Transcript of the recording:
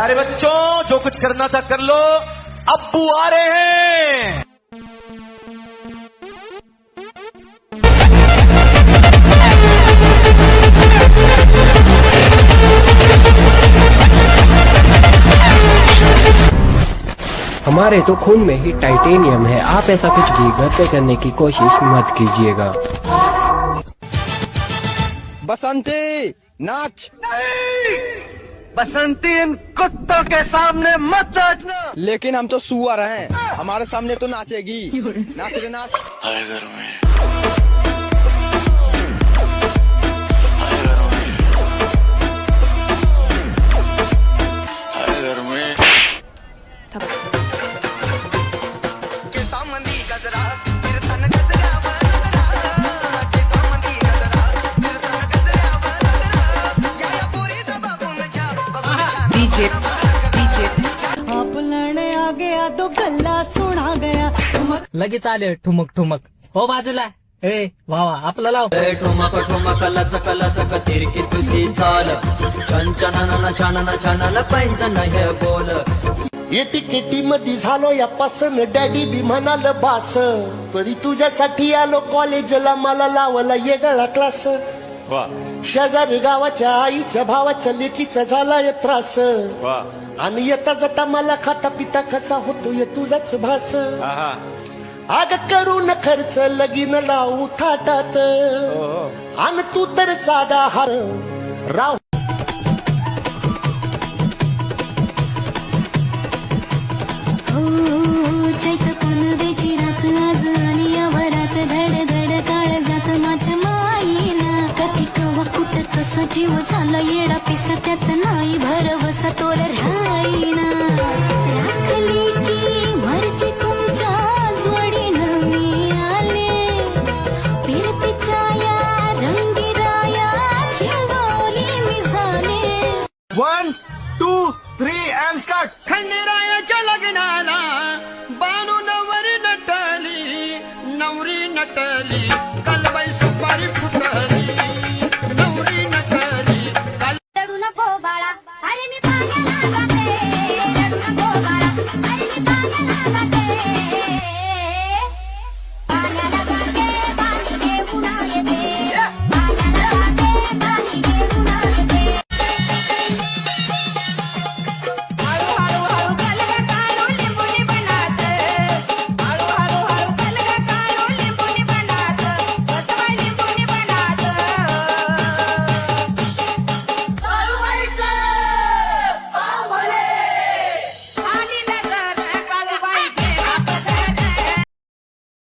प्यारे बच्चों, जो कुछ करना था कर लो, अब्बू आ रहे हैं। हमारे तो खून में ही टाइटेनियम है। आप ऐसा कुछ भी घर पे करने की कोशिश मत कीजिएगा। बसंती नाच। बसंती, इन कुत्तों के सामने मत नाचना। लेकिन हम तो सुअर हैं, हमारे सामने तो नाचेगी। नाच रे नाच। हाय घर में आप लड़ने आ गया तो गल्ला सुना गया। लगेच आले ठुमक ठुमक. हो बाजूला. ए वा वा, आपलं लाव. ठुमक ठुमक लचक लचक तिरकी तुझी चाल. छन छानन छानन छानन पैंजन हे बोल. एटीकेटी मध्ये झालो या पासन, डॅडी बी म्हणाल बास. परी तुझ्यासाठी आलो कॉलेजला, मला लावला येगळा क्लास. शेजारी गावाच्या आईच्या भावाच्या लेकीचा झालाय त्रास. आणि येता जाता मला खाता पिता कसा होतोय तुझाच भास. आग करून खर्च लगीन लावू थाटात, आणि तू तर साधा हार राव. चैत कुलदेची राख आज आणि यावरात धड धड काळ जात माझ्या माईना. कधी कवा कुठं कसा जीव झाला येडा पिसा, त्याचा नाही भरवसा तोल राहीना. राखली